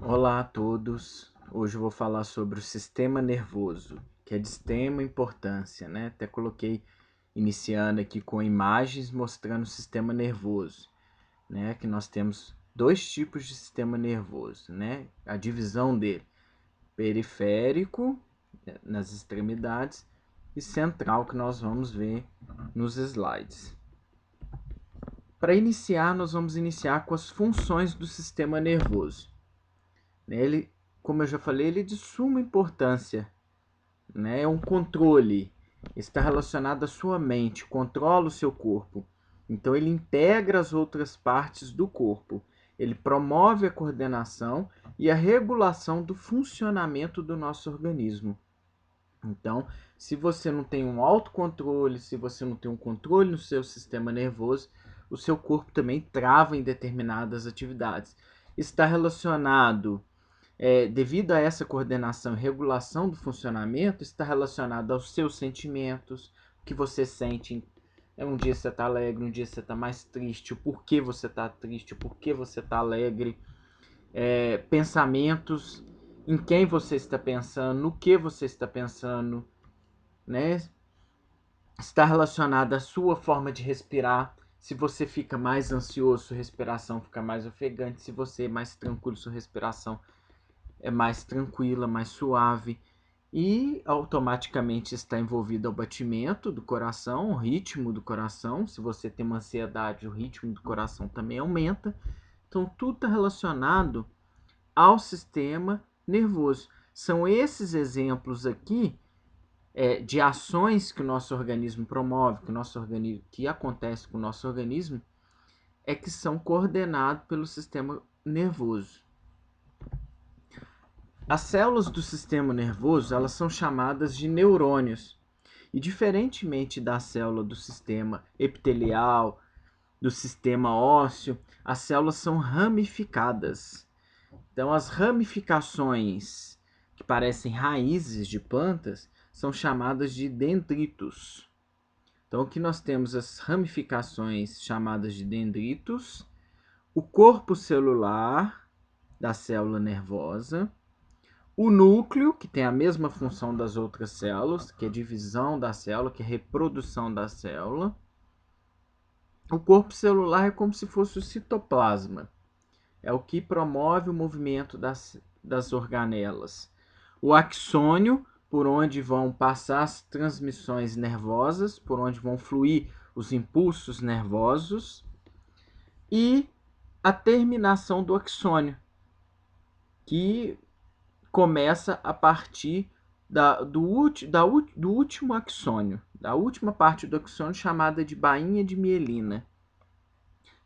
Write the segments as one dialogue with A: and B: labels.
A: Olá a todos. Hoje eu vou falar sobre o sistema nervoso, que é de extrema importância, né? Até coloquei iniciando aqui com imagens mostrando o sistema nervoso, né? Que nós temos dois tipos de sistema nervoso, né? A divisão dele, periférico, né, nas extremidades, e central, que nós vamos ver nos slides. Para iniciar, nós vamos iniciar com as funções do sistema nervoso. Ele, como eu já falei, ele é de suma importância, né? É um controle, está relacionado à sua mente, controla o seu corpo. Então ele integra as outras partes do corpo. Ele promove a coordenação e a regulação do funcionamento do nosso organismo. Então, se você não tem um autocontrole, se você não tem um controle no seu sistema nervoso, o seu corpo também trava em determinadas atividades. Está relacionado devido a essa coordenação e regulação do funcionamento, está relacionado aos seus sentimentos, o que você sente. Um dia você está alegre, um dia você está mais triste, o porquê você está triste, o porquê você está alegre. Pensamentos, em quem você está pensando, no que você está pensando, né? Está relacionado à sua forma de respirar. Se você fica mais ansioso, sua respiração fica mais ofegante. Se você é mais tranquilo, sua respiração é mais tranquila, mais suave, e automaticamente está envolvido ao batimento do coração, o ritmo do coração. Se você tem uma ansiedade, o ritmo do coração também aumenta. Então, tudo está relacionado ao sistema nervoso. São esses exemplos aqui de ações que o nosso organismo promove, que acontece com o nosso organismo, que são coordenados pelo sistema nervoso. As células do sistema nervoso, elas são chamadas de neurônios. E diferentemente da célula do sistema epitelial, do sistema ósseo, as células são ramificadas. Então, as ramificações que parecem raízes de plantas são chamadas de dendritos. Então, aqui nós temos as ramificações chamadas de dendritos, o corpo celular da célula nervosa, o núcleo, que tem a mesma função das outras células, que é divisão da célula, que é reprodução da célula. O corpo celular é como se fosse o citoplasma. É o que promove o movimento das organelas. O axônio, por onde vão passar as transmissões nervosas, por onde vão fluir os impulsos nervosos. E a terminação do axônio, que começa a partir do último axônio, da última parte do axônio, chamada de bainha de mielina.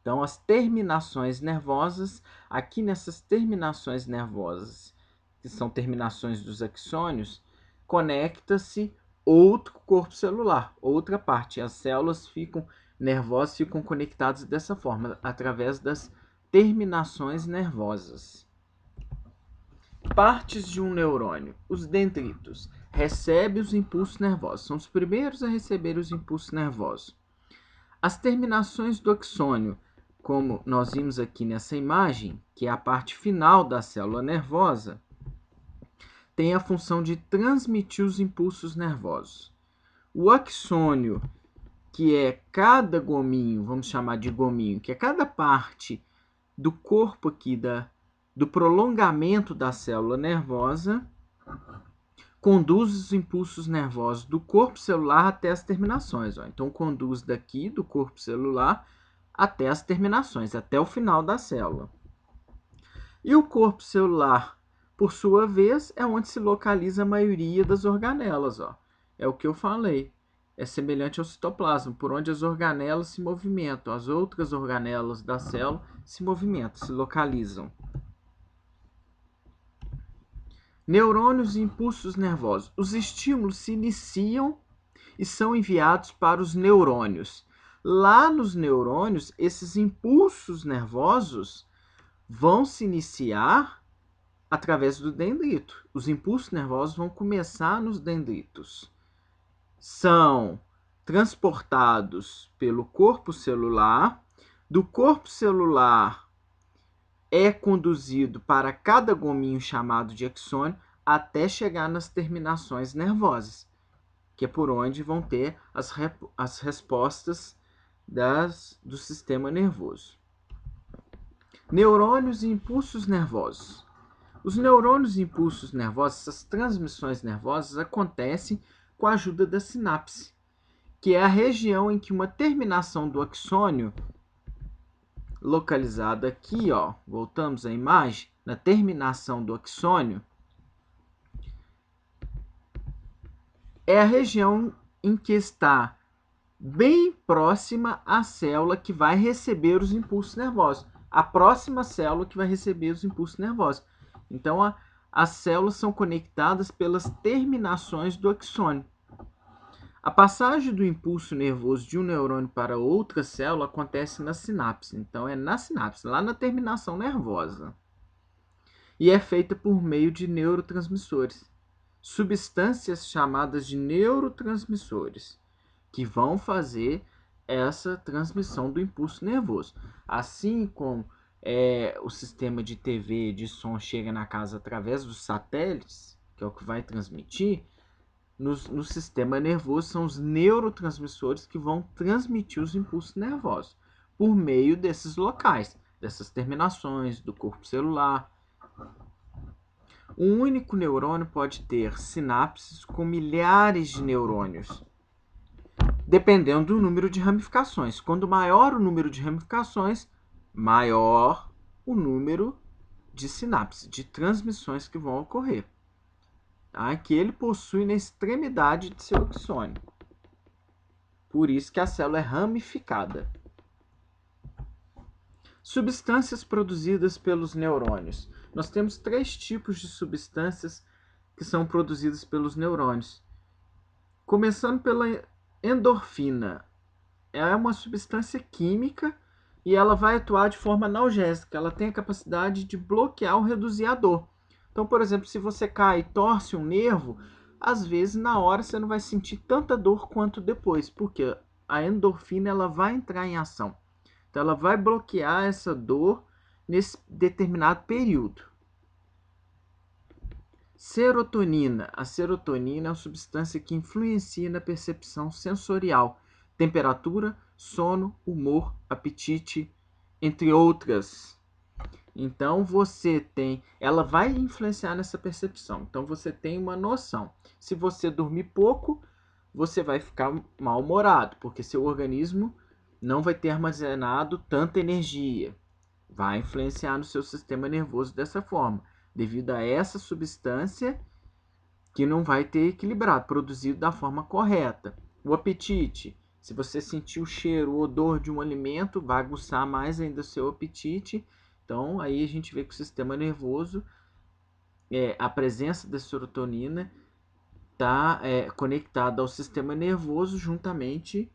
A: Então, as terminações nervosas, aqui nessas terminações nervosas, que são terminações dos axônios, conecta-se outro corpo celular, outra parte. As células nervosas ficam conectadas dessa forma, através das terminações nervosas. Partes de um neurônio. Os dendritos recebem os impulsos nervosos. São os primeiros a receber os impulsos nervosos. As terminações do axônio, como nós vimos aqui nessa imagem, que é a parte final da célula nervosa, tem a função de transmitir os impulsos nervosos. O axônio, que é cada gominho, vamos chamar de gominho, que é cada parte do corpo aqui do prolongamento da célula nervosa, conduz os impulsos nervosos do corpo celular até as terminações. Então, conduz daqui do corpo celular até as terminações, até o final da célula. E o corpo celular, por sua vez, é onde se localiza a maioria das organelas. É o que eu falei. É semelhante ao citoplasma, por onde as organelas se movimentam, as outras organelas da célula se movimentam, se localizam. Neurônios e impulsos nervosos. Os estímulos se iniciam e são enviados para os neurônios. Lá nos neurônios, esses impulsos nervosos vão se iniciar através do dendrito. Os impulsos nervosos vão começar nos dendritos. São transportados pelo corpo celular. Do corpo celular é conduzido para cada gominho chamado de axônio até chegar nas terminações nervosas, que é por onde vão ter as respostas do sistema nervoso. Neurônios e impulsos nervosos. Os neurônios e impulsos nervosos, essas transmissões nervosas, acontecem com a ajuda da sinapse, que é a região em que uma terminação do axônio, localizada aqui, ó, voltamos à imagem, na terminação do axônio, é a região em que está bem próxima à célula que vai receber os impulsos nervosos. A próxima célula que vai receber os impulsos nervosos. Então, as células são conectadas pelas terminações do axônio. A passagem do impulso nervoso de um neurônio para outra célula acontece na sinapse. Então, é na sinapse, lá na terminação nervosa. E é feita por meio de neurotransmissores, substâncias chamadas de neurotransmissores, que vão fazer essa transmissão do impulso nervoso. Assim como o sistema de TV, de som, chega na casa através dos satélites, que é o que vai transmitir, no sistema nervoso são os neurotransmissores que vão transmitir os impulsos nervosos por meio desses locais, dessas terminações do corpo celular. Um único neurônio pode ter sinapses com milhares de neurônios, dependendo do número de ramificações. Quanto maior o número de ramificações, maior o número de sinapses, de transmissões que vão ocorrer, tá? Que ele possui na extremidade de seu axônio. Por isso que a célula é ramificada. Substâncias produzidas pelos neurônios. Nós temos 3 tipos de substâncias que são produzidas pelos neurônios. Começando pela endorfina. É uma substância química e ela vai atuar de forma analgésica. Ela tem a capacidade de bloquear ou reduzir a dor. Então, por exemplo, se você cai e torce um nervo, às vezes na hora você não vai sentir tanta dor quanto depois, porque a endorfina ela vai entrar em ação. Então, ela vai bloquear essa dor nesse determinado período. Serotonina. A serotonina é uma substância que influencia na percepção sensorial, temperatura, sono, humor, apetite, entre outras. Então, ela vai influenciar nessa percepção. Então, você tem uma noção. Se você dormir pouco, você vai ficar mal-humorado, porque seu organismo não vai ter armazenado tanta energia. Vai influenciar no seu sistema nervoso dessa forma, devido a essa substância que não vai ter equilibrado, produzido da forma correta. O apetite. Se você sentir o cheiro, o odor de um alimento, vai aguçar mais ainda o seu apetite. Então, aí a gente vê que o sistema nervoso, a presença da serotonina está conectada ao sistema nervoso juntamente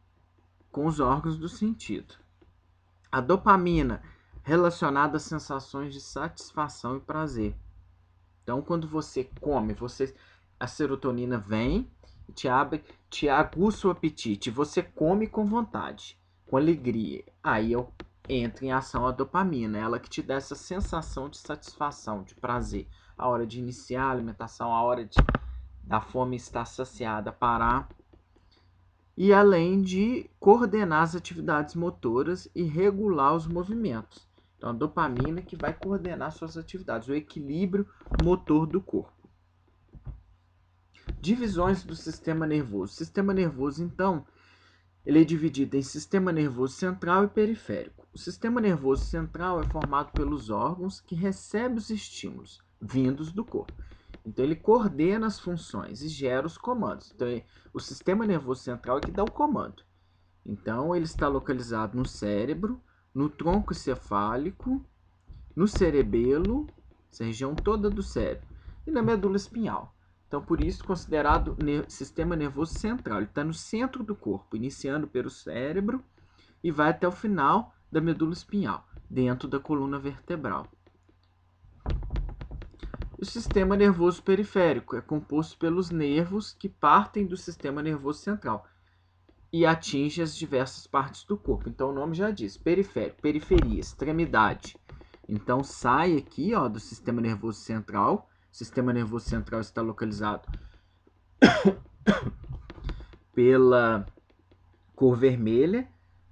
A: com os órgãos do sentido. A dopamina, relacionada às sensações de satisfação e prazer. Então, quando você come, a serotonina vem, te aguça o apetite, você come com vontade, com alegria. Aí entra em ação a dopamina, ela que te dá essa sensação de satisfação, de prazer. A hora de iniciar a alimentação, a hora da fome estar saciada, parar. E além de coordenar as atividades motoras e regular os movimentos. Então, a dopamina que vai coordenar suas atividades, o equilíbrio motor do corpo. Divisões do sistema nervoso. O sistema nervoso, então, ele é dividido em sistema nervoso central e periférico. O sistema nervoso central é formado pelos órgãos que recebem os estímulos vindos do corpo. Então, ele coordena as funções e gera os comandos. Então, o sistema nervoso central é que dá o comando. Então, ele está localizado no cérebro, no tronco encefálico, no cerebelo, essa região toda do cérebro, e na medula espinhal. Então, por isso, considerado sistema nervoso central. Ele está no centro do corpo, iniciando pelo cérebro e vai até o final da medula espinhal, dentro da coluna vertebral. O sistema nervoso periférico é composto pelos nervos que partem do sistema nervoso central e atingem as diversas partes do corpo. Então, o nome já diz, periférico, periferia, extremidade. Então sai aqui, ó, do sistema nervoso central. O sistema nervoso central está localizado pela cor vermelha.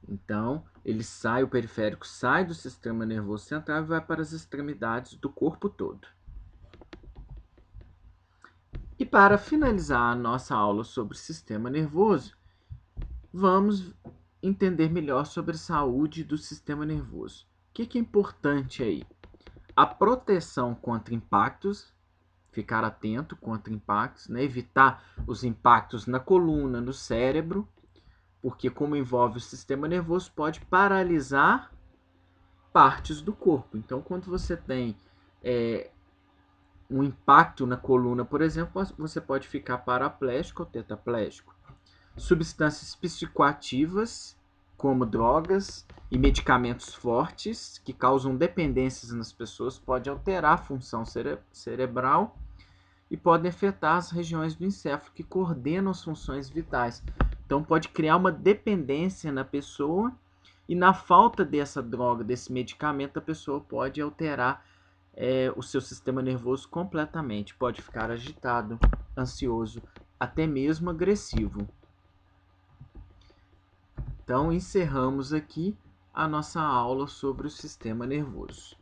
A: Então ele sai, o periférico sai do sistema nervoso central e vai para as extremidades do corpo todo. E para finalizar a nossa aula sobre o sistema nervoso, vamos entender melhor sobre a saúde do sistema nervoso. O que é importante aí? A proteção contra impactos, ficar atento contra impactos, né? Evitar os impactos na coluna, no cérebro, porque como envolve o sistema nervoso, pode paralisar partes do corpo. Então, quando você tem um impacto na coluna, por exemplo, você pode ficar paraplégico ou tetraplégico. Substâncias psicoativas, como drogas e medicamentos fortes, que causam dependências nas pessoas, podem alterar a função cerebral e podem afetar as regiões do encéfalo que coordenam as funções vitais. Então, pode criar uma dependência na pessoa e, na falta dessa droga, desse medicamento, a pessoa pode alterar o seu sistema nervoso completamente. Pode ficar agitado, ansioso, até mesmo agressivo. Então, encerramos aqui a nossa aula sobre o sistema nervoso.